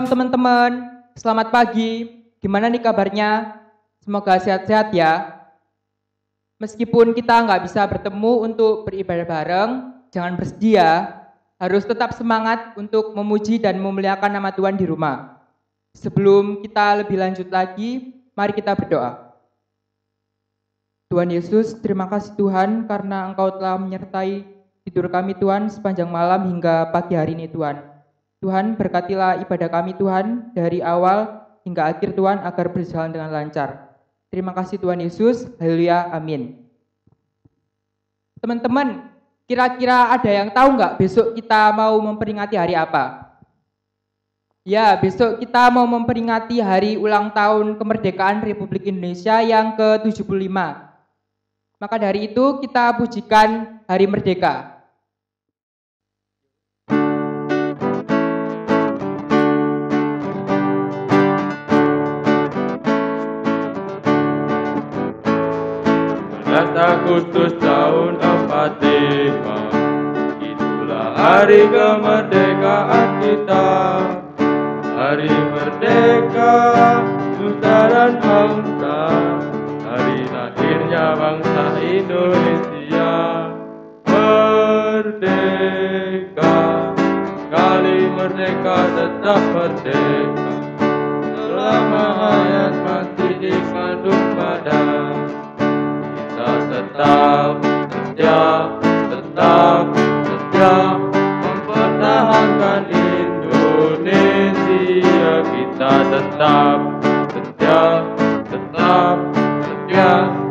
Shalom teman-teman, selamat pagi. Gimana nih kabarnya? Semoga sehat-sehat ya. Meskipun kita nggak bisa bertemu untuk beribadah bareng, jangan bersedih ya. Harus tetap semangat untuk memuji dan memuliakan nama Tuhan di rumah. Sebelum kita lebih lanjut lagi, mari kita berdoa. Tuhan Yesus, terima kasih Tuhan karena Engkau telah menyertai tidur kami Tuhan sepanjang malam hingga pagi hari ini Tuhan. Tuhan berkatilah ibadah kami Tuhan dari awal hingga akhir Tuhan agar berjalan dengan lancar. Terima kasih Tuhan Yesus, haleluya, amin. Teman-teman, kira-kira ada yang tahu nggak besok kita mau memperingati hari apa? Ya, besok kita mau memperingati hari ulang tahun kemerdekaan Republik Indonesia yang ke-75. Maka dari itu kita pujikan Hari Merdeka. Agustus tahun 45, itulah hari kemerdekaan kita. Hari merdeka, nusa dan bangsa, hari lahirnya bangsa Indonesia. Merdeka, kali merdeka tetap merdeka, selama hayat masih dikandung badan. Tetap setia mempertahankan Indonesia. Kita tetap setia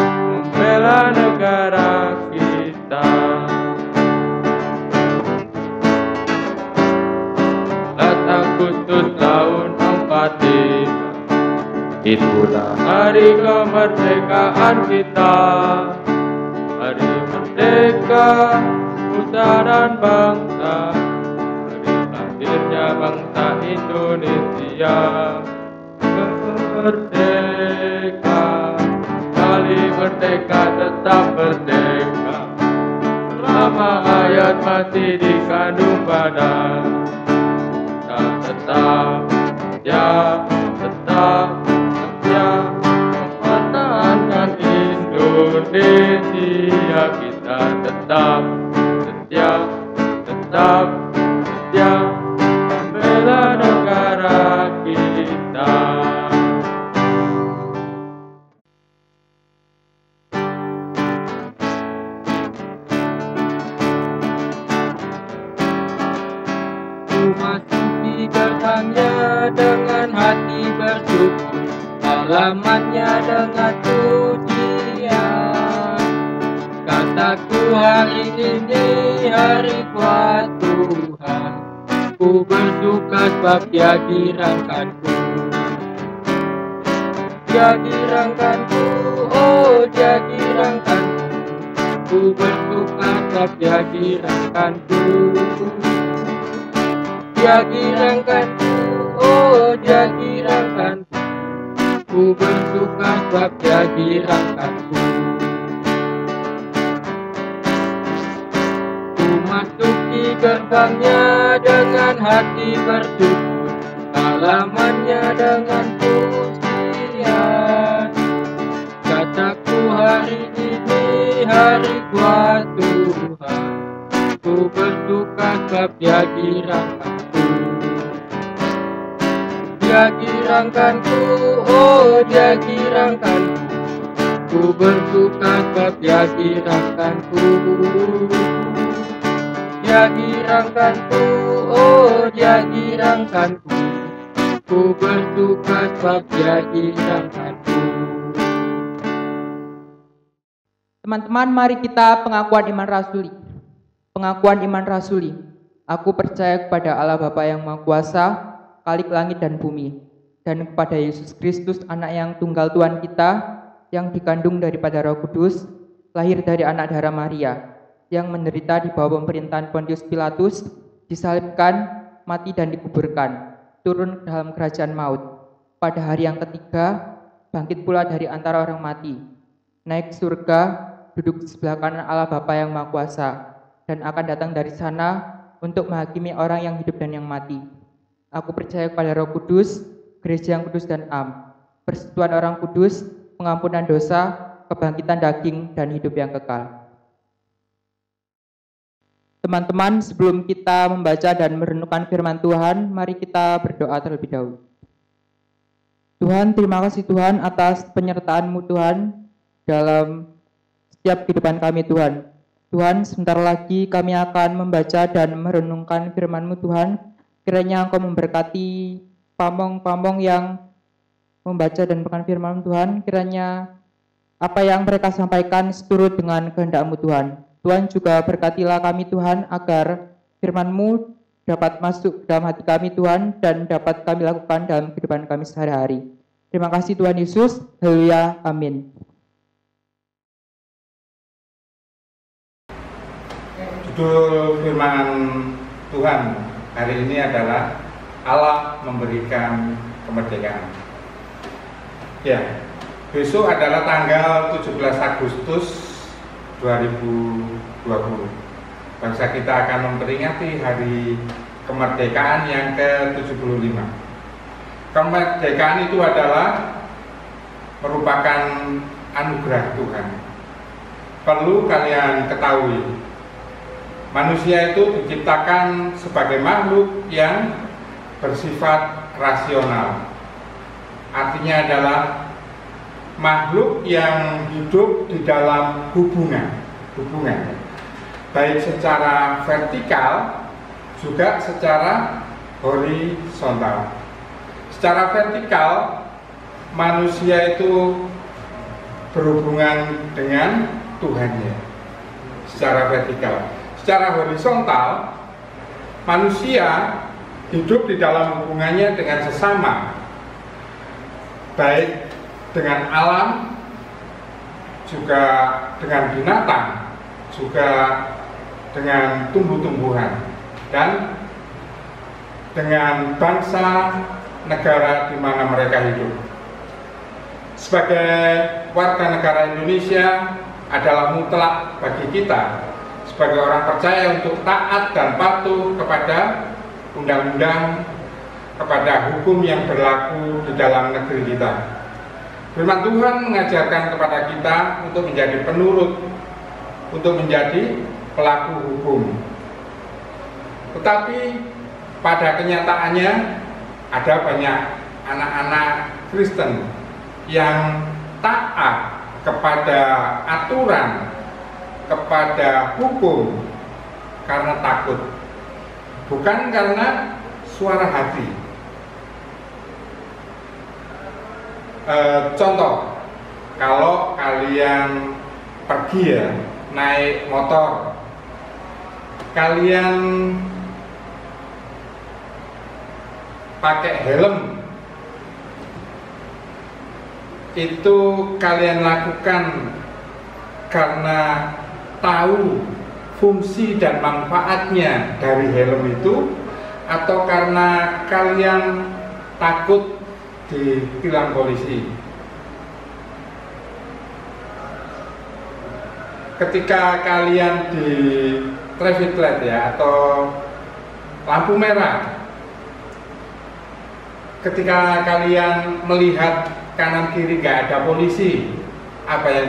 membela negara kita. 4 Agustus tahun 45, itulah hari kemerdekaan kita. Hari merdeka, nusa dan bangsa, hari lahirnya bangsa Indonesia. Merdeka, kali merdeka tetap merdeka, selama hayat masih dikandung badan. Kita tetap setia mempertahankan Indonesia. Kita tetap setia membela negara kita. Memasuki gerbangnya dengan hati bersyukur, halamannya dengan pujian. Kataku hari ini hari buat Tuhan, ku bersuka sebab Dia girangkanku. Dia girangkanku, oh Dia girangkanku, ku bersuka sebab Dia girangkanku. Dia girangkanku, oh Dia girangkanku, ku bersuka sebab Dia girangkanku. Ku masuki gerbangnya dengan hati bersyukur, halamannya dengan pujian. Kataku hari ini hari buat Tuhan, ku bersuka sebab Dia girangkanku. Dia girangkanku, oh Dia girangkanku, ku bersuka sebab Dia girangkanku. Dia girangkanku, oh Dia girangkanku, ku bersuka sebab Dia girangkanku. Teman-teman, mari kita pengakuan iman rasuli. Pengakuan iman rasuli. Aku percaya kepada Allah Bapa yang Maha Kuasa, Khalik langit dan bumi, dan kepada Yesus Kristus, anak yang tunggal Tuhan kita, yang dikandung daripada Roh Kudus, lahir dari anak darah Maria, yang menderita di bawah pemerintahan Pontius Pilatus, disalibkan, mati dan dikuburkan, turun ke dalam kerajaan maut. Pada hari yang ketiga, bangkit pula dari antara orang mati, naik ke surga, duduk di sebelah kanan Allah Bapa yang Maha Kuasa, dan akan datang dari sana untuk menghakimi orang yang hidup dan yang mati. Aku percaya kepada Roh Kudus, gereja yang kudus dan am, persekutuan orang kudus, pengampunan dosa, kebangkitan daging, dan hidup yang kekal. Teman-teman, sebelum kita membaca dan merenungkan firman Tuhan, mari kita berdoa terlebih dahulu. Tuhan, terima kasih Tuhan atas penyertaan-Mu Tuhan dalam setiap kehidupan kami Tuhan. Tuhan, sebentar lagi kami akan membaca dan merenungkan firman-Mu Tuhan. Kiranya Engkau memberkati pamong-pamong yang membaca dan merenungkan firman Tuhan. Kiranya apa yang mereka sampaikan seturut dengan kehendak-Mu Tuhan. Tuhan juga berkatilah kami Tuhan agar firman-Mu dapat masuk dalam hati kami Tuhan dan dapat kami lakukan dalam kehidupan kami sehari-hari. Terima kasih Tuhan Yesus. Haleluya. Amin. Judul firman Tuhan hari ini adalah Allah memberikan kemerdekaan. Ya, besok adalah tanggal 17 Agustus 2020. Bangsa kita akan memperingati hari kemerdekaan yang ke-75. Kemerdekaan itu adalah merupakan anugerah Tuhan. Perlu kalian ketahui, manusia itu diciptakan sebagai makhluk yang bersifat rasional. Artinya adalah makhluk yang hidup di dalam hubungan, baik secara vertikal juga secara horizontal. Secara vertikal, manusia itu berhubungan dengan Tuhannya secara vertikal. Secara horizontal, manusia hidup di dalam hubungannya dengan sesama, baik dengan alam, juga dengan binatang, juga dengan tumbuh-tumbuhan, dan dengan bangsa negara di mana mereka hidup. Sebagai warga negara Indonesia adalah mutlak bagi kita sebagai orang percaya untuk taat dan patuh kepada undang-undang, kepada hukum yang berlaku di dalam negeri kita. Firman Tuhan mengajarkan kepada kita untuk menjadi penurut, untuk menjadi pelaku hukum. Tetapi pada kenyataannya ada banyak anak-anak Kristen yang taat kepada aturan, kepada hukum karena takut, bukan karena suara hati. Contoh, kalau kalian pergi ya, naik motor, kalian pakai helm, itu kalian lakukan karena tahu fungsi dan manfaatnya dari helm itu, atau karena kalian takut ditilang polisi. Ketika kalian di traffic light ya, atau lampu merah, ketika kalian melihat kanan kiri nggak ada polisi, apa yang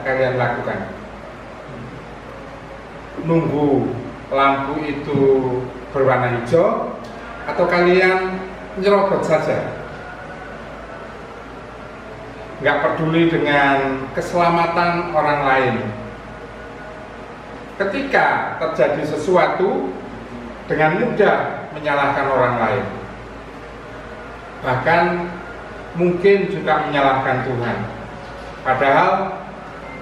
kalian lakukan? Nunggu lampu itu berwarna hijau, atau kalian nyerobot saja? Nggak peduli dengan keselamatan orang lain. Ketika terjadi sesuatu, dengan mudah menyalahkan orang lain, bahkan mungkin juga menyalahkan Tuhan. Padahal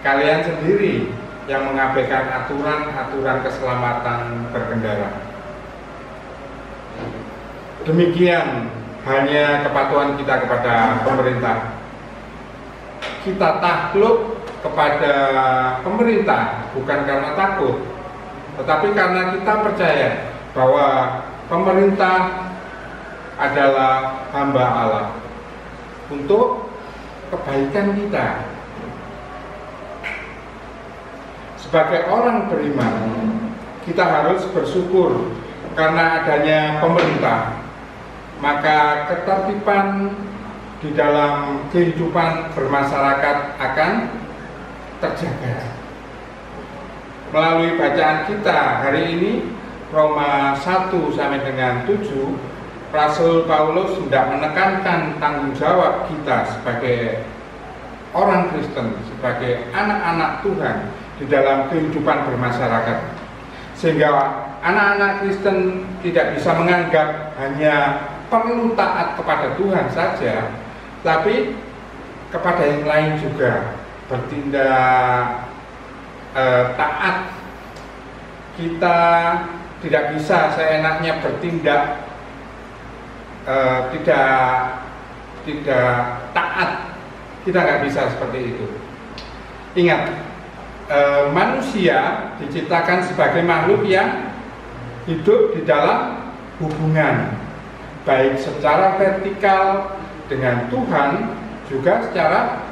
kalian sendiri yang mengabaikan aturan-aturan keselamatan berkendara. Demikian hanya kepatuhan kita kepada pemerintah. Kita takluk kepada pemerintah bukan karena takut, tetapi karena kita percaya bahwa pemerintah adalah hamba Allah untuk kebaikan kita. Sebagai orang beriman, kita harus bersyukur karena adanya pemerintah maka ketertiban di dalam kehidupan bermasyarakat akan terjaga. Melalui bacaan kita hari ini, Roma 1 sampai dengan 7, Rasul Paulus hendak menekankan tanggung jawab kita sebagai orang Kristen, sebagai anak-anak Tuhan di dalam kehidupan bermasyarakat. Sehingga anak-anak Kristen tidak bisa menganggap hanya perlu taat kepada Tuhan saja, tapi kepada yang lain juga bertindak taat. Kita tidak bisa seenaknya bertindak tidak taat. Kita nggak bisa seperti itu. Ingat, manusia diciptakan sebagai makhluk yang hidup di dalam hubungan, baik secara vertikal dengan Tuhan, juga secara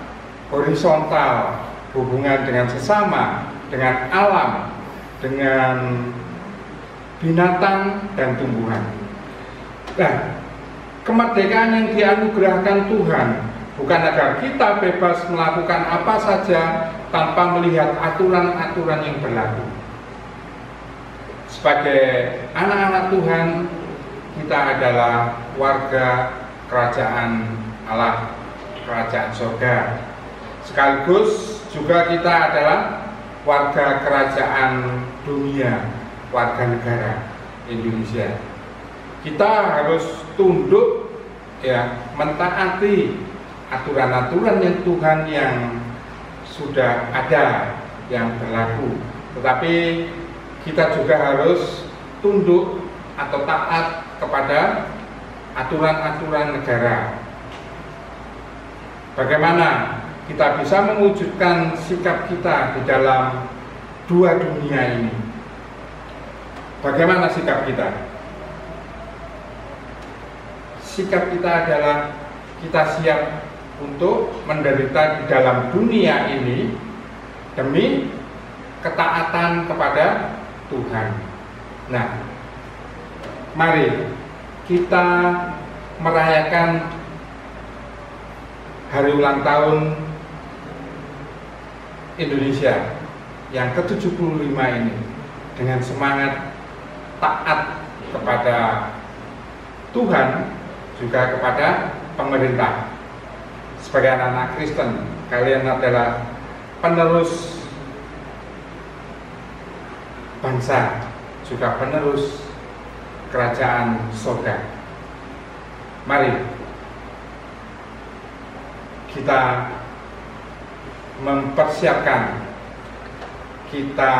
horizontal, hubungan dengan sesama, dengan alam, dengan binatang dan tumbuhan. Nah, kemerdekaan yang dianugerahkan Tuhan bukan agar kita bebas melakukan apa saja tanpa melihat aturan-aturan yang berlaku. Sebagai anak-anak Tuhan, kita adalah warga kerajaan Allah, kerajaan surga. Sekaligus juga kita adalah warga kerajaan dunia, warga negara Indonesia. Kita harus tunduk, mentaati aturan-aturan yang Tuhan yang sudah ada, yang berlaku. Tetapi kita juga harus tunduk atau taat kepada aturan-aturan negara. Bagaimana kita bisa mewujudkan sikap kita di dalam dua dunia ini? Bagaimana sikap kita? Sikap kita adalah kita siap untuk menderita di dalam dunia ini demi ketaatan kepada Tuhan. Nah, mari kita merayakan hari ulang tahun Indonesia yang ke-75 ini dengan semangat taat kepada Tuhan, juga kepada pemerintah. Sebagai anak-anak Kristen, kalian adalah penerus bangsa, juga penerus kerajaan surga. Mari kita mempersiapkan, kita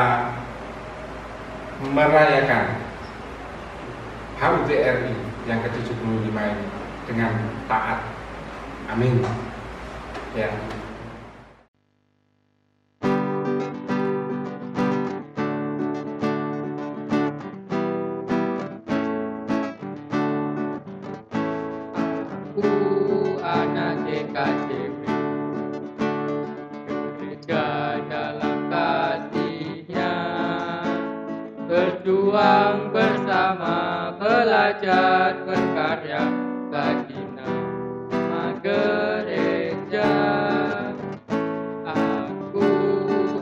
merayakan HUT RI yang ke-75 ini dengan taat. Amin. Ya. Aku anak GKJB, gereja dalam kasih-Nya, berjuang bersama, belajar berkarya bagi nama gereja. Aku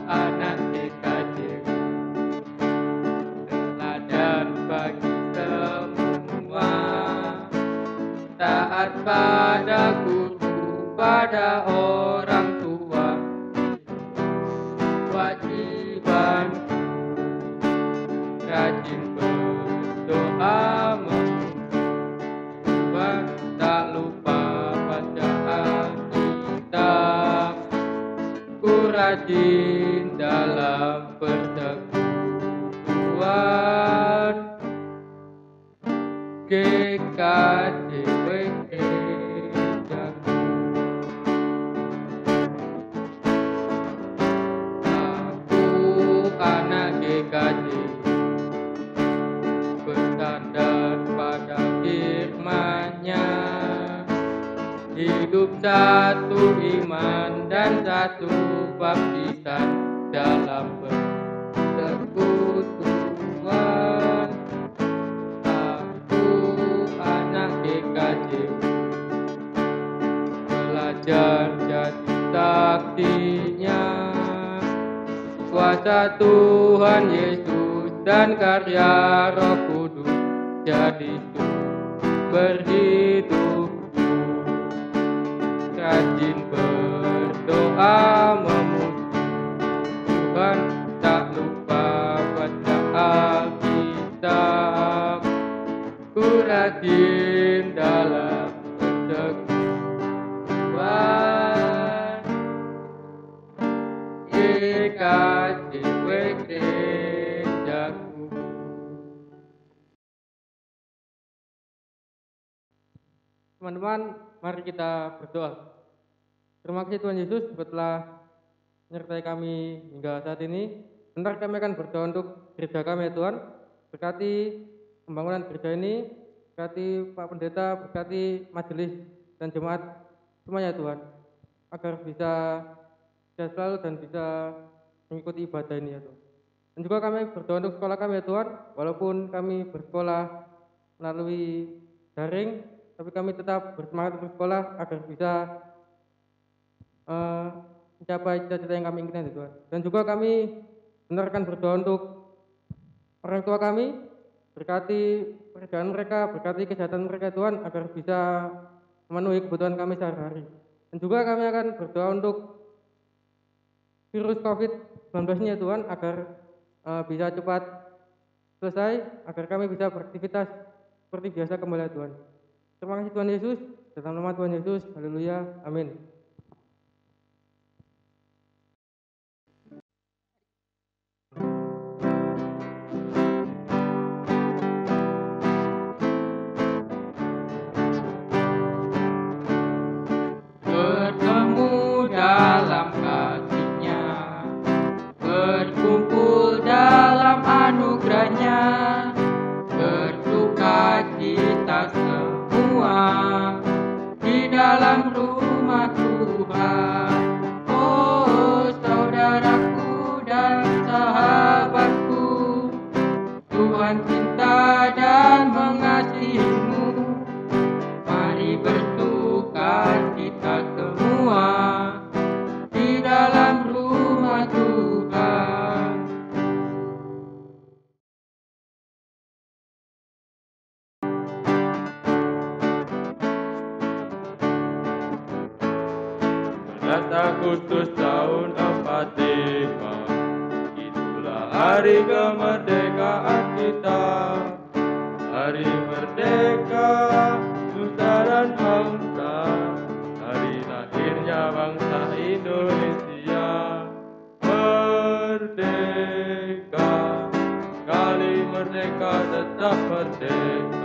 anak GKJB, teladan bagi semua, taat pada guru, pada orang tua, kewajiban rajin berdoa, membuat tak lupa baca Alkitab, ku rajin dalam persekutuan GKJB gerejaku. Aku anak GKJB, bersandar pada firman-Nya, hidup satu iman dan satu baptisan dalam persekutuan. Aku anak GKJB, belajar jadi saksinya. Kuasa Tuhan Yesus dan karya Roh Kudus jadi sumber hidupku. Rajin berdoa memuji Tuhan, tak lupa baca Alkitab. Ku rajin dalam persekutuan, GKJW gerejaku. Teman-teman, mari kita berdoa. Terima kasih Tuhan Yesus telah menyertai kami hingga saat ini. Bentar kami akan berdoa untuk gereja kami ya Tuhan. Berkati pembangunan gereja ini, berkati Pak Pendeta, berkati majelis dan jemaat semuanya Tuhan, agar bisa sehat selalu dan bisa mengikuti ibadah ini ya Tuhan. Dan juga kami berdoa untuk sekolah kami ya Tuhan, walaupun kami bersekolah melalui daring, tapi kami tetap bersemangat untuk sekolah agar bisa mencapai cita-cita yang kami inginkan ya Tuhan. Dan juga kami benarkan berdoa untuk orang tua kami, berkati pekerjaan mereka, berkati kesehatan mereka Tuhan, agar bisa memenuhi kebutuhan kami sehari-hari. Dan juga kami akan berdoa untuk virus COVID-19 ini ya Tuhan, agar bisa cepat selesai, agar kami bisa beraktivitas seperti biasa kembali ya Tuhan. Terima kasih Tuhan Yesus, dalam nama Tuhan Yesus, haleluya, amin. Bertemu dalam kasih-Nya, berkumpul dalam anugerah-Nya, bersuka cita semua di dalam rumah Tuhan. Oh saudaraku dan sahabatku, Tuhan cinta dan mengasihimu. Mari bersuka cita semua di dalam rumah Tuhan. Agustus tahun 45, itulah hari kemerdekaan kita. Hari merdeka nusa dan bangsa, hari lahirnya bangsa Indonesia. Merdeka, kali merdeka tetap merdeka.